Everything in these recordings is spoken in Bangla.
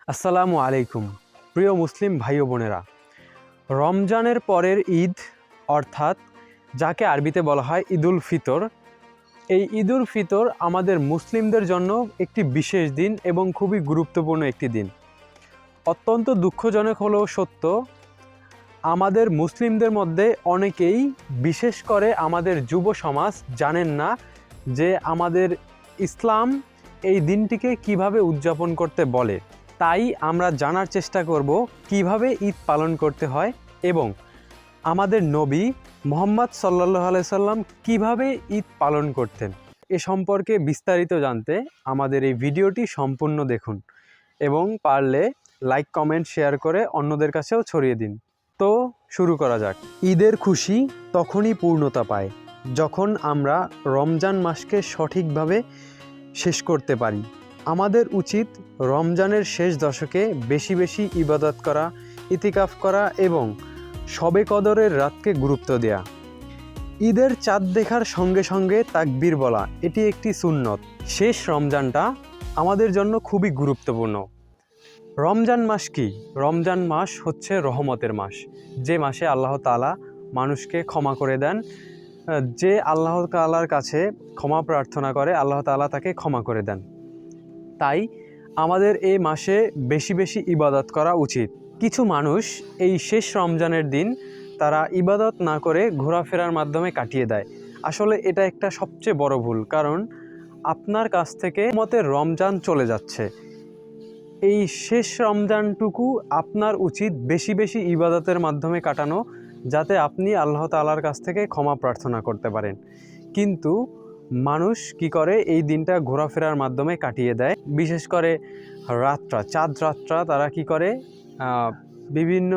আসসালামু আলাইকুম প্রিয় মুসলিম ভাই ও বোনেরা। রমজানের পরের ঈদ অর্থাৎ যাকে আরবিতে বলা হয় ঈদুল ফিতর, এই ঈদুল ফিতর আমাদের মুসলিমদের জন্য একটি বিশেষ দিন এবং খুবই গুরুত্বপূর্ণ একটি দিন। অত্যন্ত দুঃখজনক হলেও সত্য, আমাদের মুসলিমদের মধ্যে অনেকেই, বিশেষ করে আমাদের যুব সমাজ জানেন না যে আমাদের ইসলাম এই দিনটিকে কিভাবে উদযাপন করতে বলে। তাই আমরা জানার চেষ্টা করব কিভাবে ঈদ পালন করতে হয় এবং আমাদের নবী মুহাম্মদ সাল্লাল্লাহু আলাইহি সাল্লাম কিভাবে ঈদ পালন করতেন। এ সম্পর্কে বিস্তারিত জানতে আমাদের এই ভিডিওটি সম্পূর্ণ দেখুন এবং পারলে লাইক, কমেন্ট, শেয়ার করে অন্যদের কাছেও ছড়িয়ে দিন। তো শুরু করা যাক। ঈদের খুশি তখনই পূর্ণতা পায় যখন আমরা রমজান মাসকে সঠিকভাবে শেষ করতে পারি। আমাদের উচিত রমজানের শেষ দশকে বেশি বেশি ইবাদত করা, ইতিকাফ করা এবং শবে কদরের রাতকে গুরুত্ব দেয়া। ঈদের চাঁদ দেখার সঙ্গে সঙ্গে তাকবীর বলা, এটি একটি সুন্নত। শেষ রমজানটা আমাদের জন্য খুবই গুরুত্বপূর্ণ। রমজান মাস কি? রমজান মাস হচ্ছে রহমতের মাস, যে মাসে আল্লাহ তাআলা মানুষকে ক্ষমা করে দেন। যে আল্লাহ তাআলার কাছে ক্ষমা প্রার্থনা করে, আল্লাহ তাআলা তাকে ক্ষমা করে দেন। তাই আমাদের এই মাসে বেশি বেশি ইবাদত করা উচিত। কিছু মানুষ এই শেষ রমজানের দিন তারা ইবাদত না করে ঘোরাফেরার মাধ্যমে কাটিয়ে দেয়। আসলে এটা একটা সবচেয়ে বড় ভুল, কারণ আপনার কাছ থেকে রমজান চলে যাচ্ছে। এই শেষ রমজানটুকু আপনার উচিত বেশি বেশি ইবাদতের মাধ্যমে কাটানো, যাতে আপনি আল্লাহ তাআলার কাছ থেকে ক্ষমা প্রার্থনা করতে পারেন। কিন্তু মানুষ কি করে, এই দিনটা ঘোরাফেরার মাধ্যমে কাটিয়ে দেয়। বিশেষ করে রাতটা, চাঁদ রাতটা তারা কি করে, বিভিন্ন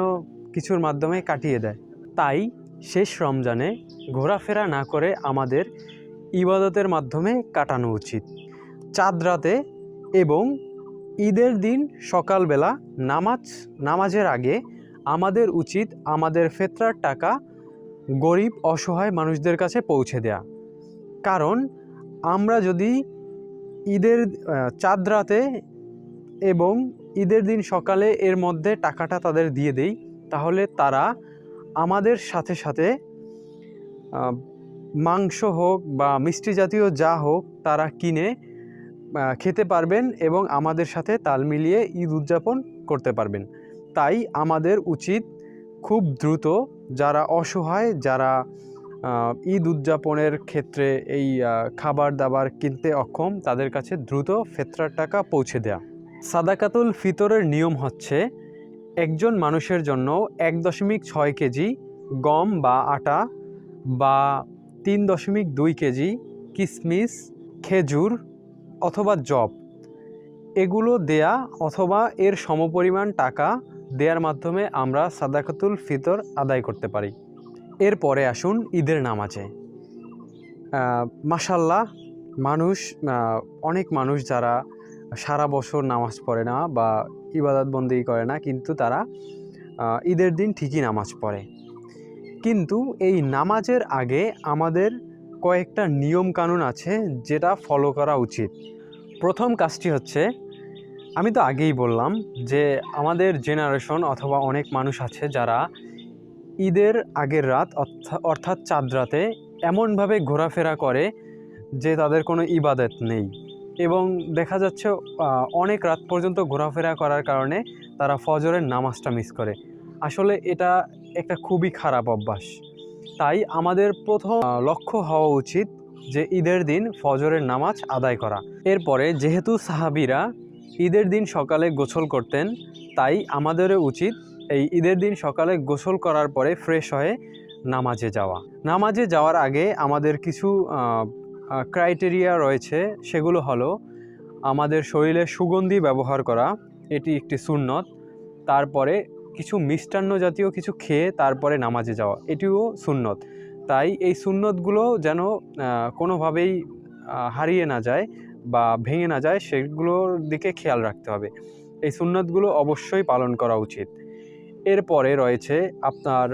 কিছুর মাধ্যমে কাটিয়ে দেয়। তাই শেষ রমজানে ঘোরাফেরা না করে আমাদের ইবাদতের মাধ্যমে কাটানো উচিত। চাঁদ রাতে এবং ঈদের দিন সকালবেলা নামাজের আগে আমাদের উচিত আমাদের ফেতরার টাকা গরিব অসহায় মানুষদের কাছে পৌঁছে দেয়া। কারণ আমরা যদি ঈদের চাঁদ রাতে এবং ঈদের দিন সকালে এর মধ্যে টাকাটা তাদের দিয়ে দেই, তাহলে তারা আমাদের সাথে সাথে মাংস হোক বা মিষ্টি জাতীয় যা হোক তারা কিনে খেতে পারবেন এবং আমাদের সাথে তাল মিলিয়ে ঈদ উদযাপন করতে পারবেন। তাই আমাদের উচিত খুব দ্রুত যারা অসহায়, যারা ঈদ উদযাপনের ক্ষেত্রে এই খাবার দাবার কিনতে অক্ষম, তাদের কাছে দ্রুত ফেতরার টাকা পৌঁছে দেয়া। সাদাকাতুল ফিতরের নিয়ম হচ্ছে, একজন মানুষের জন্য 1.6 কেজি গম বা আটা বা 3.2 কেজি কিশমিশ, খেজুর অথবা জব এগুলো দেয়া অথবা এর সমপরিমাণ টাকা দেওয়ার মাধ্যমে আমরা সাদাকাতুল ফিতর আদায় করতে পারি। এরপরে আসুন ঈদের নামাজে। মাশাআল্লাহ, অনেক মানুষ যারা সারা বছর নামাজ পড়ে না বা ইবাদত বন্দেগী করে না, কিন্তু তারা ঈদের দিন ঠিকই নামাজ পড়ে। কিন্তু এই নামাজের আগে আমাদের কয়েকটা নিয়ম কানুন আছে যেটা ফলো করা উচিত। প্রথম কাজটি হচ্ছে, আমি তো আগেই বললাম যে আমাদের জেনারেশন অথবা অনেক মানুষ আছে যারা ঈদের আগের রাত অর্থাৎ চাঁদ রাতে এমনভাবে ঘোরাফেরা করে যে তাদের কোনো ইবাদত নেই, এবং দেখা যাচ্ছে অনেক রাত পর্যন্ত ঘোরাফেরা করার কারণে তারা ফজরের নামাজটা মিস করে। আসলে এটা একটা খুবই খারাপ অভ্যাস। তাই আমাদের প্রথম লক্ষ্য হওয়া উচিত যে ঈদের দিন ফজরের নামাজ আদায় করা। এরপরে যেহেতু সাহাবীরা ঈদের দিন সকালে গোসল করতেন, তাই আমাদেরও উচিত এই ঈদের দিন সকালে গোসল করার পরে ফ্রেশ হয়ে নামাজে যাওয়া। নামাজে যাওয়ার আগে আমাদের কিছু ক্রাইটেরিয়া রয়েছে, সেগুলো হলো আমাদের শরীরে সুগন্ধি ব্যবহার করা, এটি একটি সুন্নত। তারপরে কিছু মিষ্টান্ন জাতীয় কিছু খেয়ে তারপরে নামাজে যাওয়া, এটিও সুন্নত। তাই এই সুন্নতগুলো যেন কোনোভাবেই হারিয়ে না যায় বা ভেঙে না যায়, সেগুলোর দিকে খেয়াল রাখতে হবে। এই সুন্নতগুলো অবশ্যই পালন করা উচিত। এরপরে রয়েছে আপনার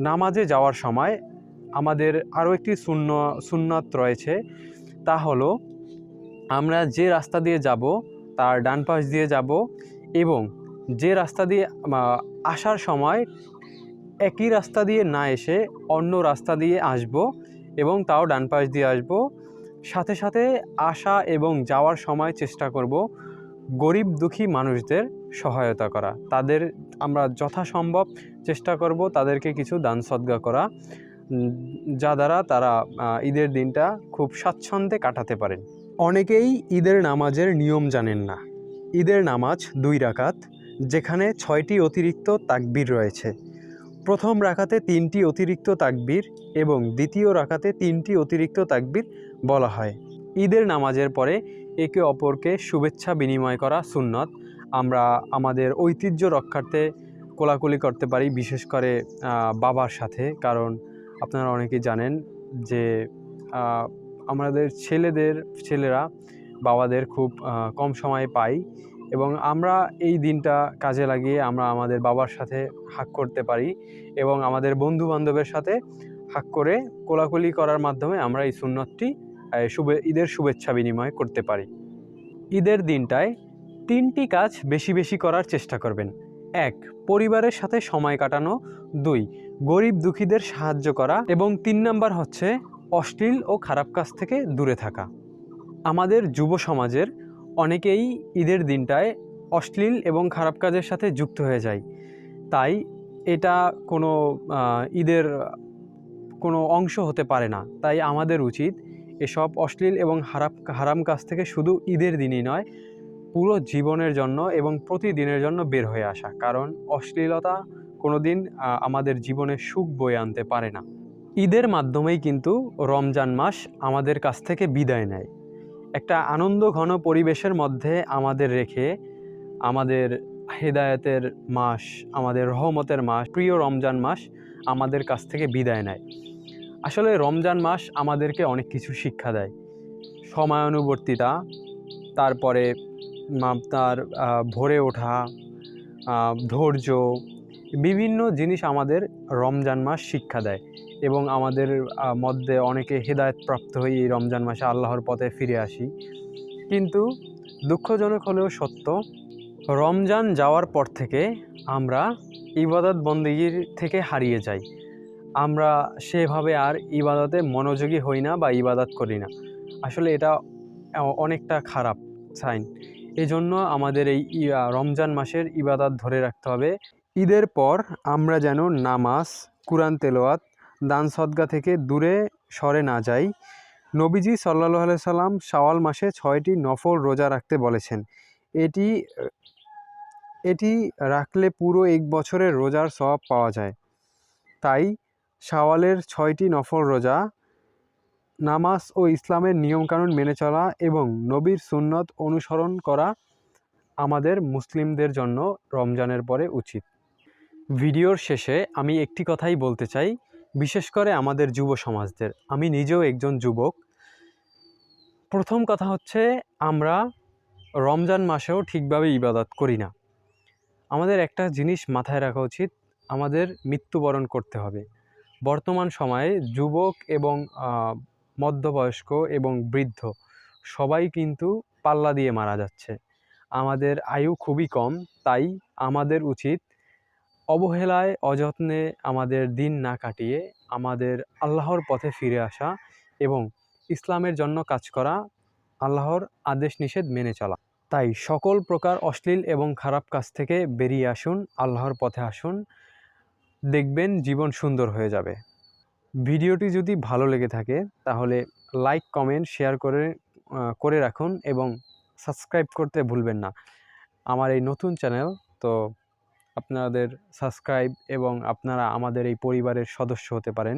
নামাজে যাওয়ার সময় আমাদের আরও একটি সুন্নত রয়েছে, তা হলো আমরা যে রাস্তা দিয়ে যাব তার ডান পাশ দিয়ে যাব এবং যে রাস্তা দিয়ে আসার সময় একই রাস্তা দিয়ে না এসে অন্য রাস্তা দিয়ে আসব এবং তাও ডান পাশ দিয়ে আসব। সাথে সাথে আসা এবং যাওয়ার সময় চেষ্টা করব গরিব দুঃখী মানুষদের সহায়তা করা। তাদের আমরা যথাসম্ভব চেষ্টা করব তাদেরকে কিছু দান সদকা করা, যা দ্বারা তারা ঈদের দিনটা খুব স্বাচ্ছন্দ্যে কাটাতে পারেন। অনেকেই ঈদের নামাজের নিয়ম জানেন না। ঈদের নামাজ 2 রাকাত, যেখানে 6টি অতিরিক্ত তাকবীর রয়েছে। প্রথম রাকাতে 3টি অতিরিক্ত তাকবীর এবং দ্বিতীয় রাকাতে 3টি অতিরিক্ত তাকবীর বলা হয়। ঈদের নামাজের পরে একে অপরকে শুভেচ্ছা বিনিময় করা সুন্নত। আমরা আমাদের ঐতিহ্য রক্ষার্থে কোলাকুলি করতে পারি, বিশেষ করে বাবার সাথে। কারণ আপনারা অনেকেই জানেন যে আমাদের ছেলেরা বাবাদের খুব কম সময়ে পাই এবং আমরা এই দিনটা কাজে লাগিয়ে আমরা আমাদের বাবার সাথে হাগ করতে পারি এবং আমাদের বন্ধু বান্ধবের সাথে হাগ করে কোলাকুলি করার মাধ্যমে আমরা এই সুন্নতটি ঈদের শুভেচ্ছা বিনিময় করতে পারি। ঈদের দিনটায় 3টি কাজ বেশি বেশি করার চেষ্টা করবেন। 1. পরিবারের সাথে সময় কাটানো। 2. গরিব দুঃখীদের সাহায্য করা এবং 3 নাম্বার হচ্ছে অশ্লীল ও খারাপ কাজ থেকে দূরে থাকা। আমাদের যুব সমাজের অনেকেই ঈদের দিনটায় অশ্লীল এবং খারাপ কাজের সাথে যুক্ত হয়ে যায়। তাই এটা কোনো ঈদের কোনো অংশ হতে পারে না। তাই আমাদের উচিত এসব অশ্লীল এবং হারাম কাজ থেকে শুধু ঈদের দিনই নয়, পুরো জীবনের জন্য এবং প্রতিদিনের জন্য বের হয়ে আসা। কারণ অশ্লীলতা কোনো দিন আমাদের জীবনে সুখ বয়ে আনতে পারে না। ঈদের মাধ্যমেই কিন্তু রমজান মাস আমাদের কাছ থেকে বিদায় নেয়। একটা আনন্দ ঘন পরিবেশের মধ্যে আমাদের রেখে আমাদের হেদায়েতের মাস, আমাদের রহমতের মাস, প্রিয় রমজান মাস আমাদের কাছ থেকে বিদায় নেয়। আসলে রমজান মাস আমাদেরকে অনেক কিছু শিক্ষা দেয়। সময়ানুবর্তিতা, তারপরে তার ভরে ওঠা, ধৈর্য, বিভিন্ন জিনিস আমাদের রমজান মাস শিক্ষা দেয় এবং আমাদের মধ্যে অনেকে হেদায়েত প্রাপ্ত হয়ে এই রমজান মাসে আল্লাহর পথে ফিরে আসি। কিন্তু দুঃখজনক হলেও সত্য, রমজান যাওয়ার পর থেকে আমরা ইবাদত বন্দেগীর থেকে হারিয়ে যাই। আমরা সেভাবে আর ইবাদতে মনোযোগী হই না বা ইবাদত করি না। আসলে এটা অনেকটা খারাপ সাইন। এজন্য আমাদের এই রমজান মাসের ইবাদত ধরে রাখতে হবে। ঈদের পর আমরা যেন নামাজ, কুরআন তেলাওয়াত, দান সদকা থেকে দূরে সরে না যাই। নবীজি সাল্লাল্লাহু আলাইহি সাল্লাম শাওয়াল মাসে 6টি নফল রোজা রাখতে বলেছেন। এটি রাখলে পুরো 1 বছরের রোজার সওয়াব পাওয়া যায়। তাই শাওয়ালের 6টি নফল রোজা, নামাজ ও ইসলামের নিয়মকানুন মেনে চলা এবং নবীর সুন্নত অনুসরণ করা আমাদের মুসলিমদের জন্য রমজানের পরে উচিত। ভিডিওর শেষে আমি একটি কথাই বলতে চাই, বিশেষ করে আমাদের যুব সমাজদের। আমি নিজেও একজন যুবক। প্রথম কথা হচ্ছে, আমরা রমজান মাসেও ঠিকভাবে ইবাদত করি না। আমাদের একটা জিনিস মাথায় রাখা উচিত, আমাদের মৃত্যুবরণ করতে হবে। বর্তমান সময়ে যুবক এবং মধ্যবয়স্ক এবং বৃদ্ধ সবাই কিন্তু পাল্লা দিয়ে মারা যাচ্ছে। আমাদের আয়ু খুবই কম, তাই আমাদের উচিত অবহেলায় অযত্নে আমাদের দিন না কাটিয়ে আমাদের আল্লাহর পথে ফিরে আসা এবং ইসলামের জন্য কাজ করা, আল্লাহর আদেশ নিষেধ মেনে চলা। তাই সকল প্রকার অশ্লীল এবং খারাপ কাজ থেকে বেরিয়ে আসুন, আল্লাহর পথে আসুন, দেখবেন জীবন সুন্দর হয়ে যাবে। ভিডিওটি যদি ভালো লেগে থাকে তাহলে লাইক, কমেন্ট, শেয়ার করে রাখুন এবং সাবস্ক্রাইব করতে ভুলবেন না। আমার এই নতুন চ্যানেল, তো আপনাদের সাবস্ক্রাইব এবং আপনারা আমাদের এই পরিবারের সদস্য হতে পারেন।